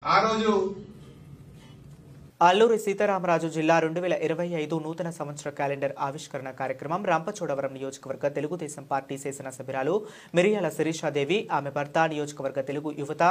ఆ రోజు అల్లూరి సీతారామరాజు జిల్లా 2025 నూతన సంవత్సర క్యాలెండర్ ఆవిష్కరణ కార్యక్రమం రంపచోడవరం నియోజకవర్గ తెలుగుదేశం పార్టీ శాసనసభ్యురాలు మిరియాల శిరీషాదేవి ఆమె భర్త నియోజకవర్గ తెలుగు యువత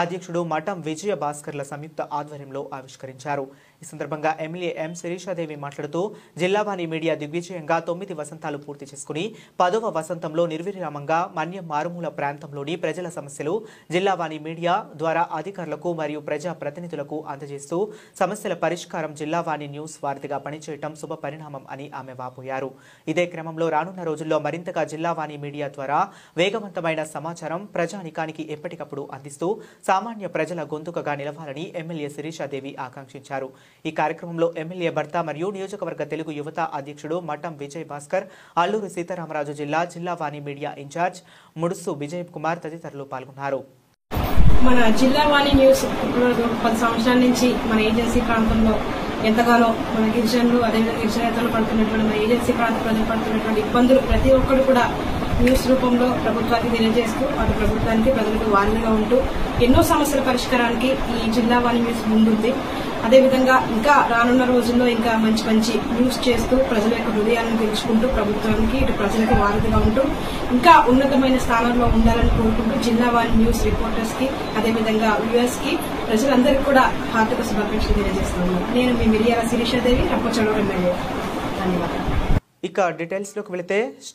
అధ్యక్షుడు మఠం విజయ భాస్కర్ల సంయుక్త ఆధ్వర్యంలో ఆవిష్కరించారు। ఈ సందర్భంగా ఎమ్మెల్యే ఎం శిరీషాదేవి మాట్లాడుతూ జిల్లావాణి మీడియా దిగ్విజయంగా 9 వసంతాలు పూర్తి చేసుకుని 10వ వసంతంలో నిర్విరామంగా మన్యం మారుమూల ప్రాంతంలోని ప్రజల సమస్యలు జిల్లావాణి మీడియా ద్వారా అధికారులకు మరియు ప్రజా ప్రతినిధులకు అందజేస్తూ సమస్యల పరిష్కారం జిల్లావాణి న్యూస్ వార్తగా పనిచేయడం శుభ పరిణామం అని ఆమె వాపోయారు। ఇదే క్రమంలో రానున్న రోజుల్లో మరింతగా జిల్లావాణి మీడియా ద్వారా వేగవంతమైన సమాచారం ప్రజానికానికి ఎప్పటికప్పుడు అందిస్తూ సామాన్య ప్రజల గొంతుకగా నిలవాలని ఎమ్మెల్యే శిరీషాదేవి ఆకాంక్షించారు। ఈ కార్యక్రమంలో ఎమ్మెల్యే భర్త మరియు నియోజకవర్గ తెలుగు యువత అధ్యక్షుడు మఠం విజయ్ భాస్కర్, అల్లూరి సీతారామరాజు జిల్లావాణి మీడియా ఇన్ఛార్జ్ ముడుసు విజయ్ కుమార్ తదితరులు పాల్గొన్నారు। మన జిల్లావాణి న్యూస్ 10 సంవత్సరాల నుంచి మన ఏజెన్సీ ప్రాంతంలో ఎంతగానో మన గిరిజనులు అదేవిధంగా గిరిజనేతలు పడుతున్నటువంటి మన ఏజెన్సీ ప్రాంత ప్రజలు పడుతున్నటువంటి ఇబ్బందులు ప్రతి ఒక్కరు కూడా న్యూస్ రూపంలో ప్రభుత్వానికి తెలియజేస్తూ అటు ప్రభుత్వానికి ప్రజలకు వారిగా ఉంటూ ఎన్నో సమస్యల పరిష్కారానికి ఈ జిల్లావాణి న్యూస్ ముందుంది। అదేవిధంగా ఇంకా రానున్న రోజుల్లో ఇంకా మంచి న్యూస్ చేస్తూ ప్రజల యొక్క హృదయాలను తెలుసుకుంటూ ప్రభుత్వానికి ఇటు ప్రజలకు వారధిగా ఉంటూ ఇంకా ఉన్నతమైన స్థానంలో ఉండాలని కోరుకుంటూ జిల్లావాణి న్యూస్ రిపోర్టర్స్ కి అదేవిధంగా వ్యూవర్స్ కి ప్రజలందరికీ కూడా హార్దిక శుభాకాంక్షలు తెలియజేస్తున్నాను। నేను మీ మిరియాల శిరీషాదేవి రంపచోడవరం ఎమ్మెల్యే। ధన్యవాదాలు। ఇక డీటెయిల్స్ లోకి వెళితే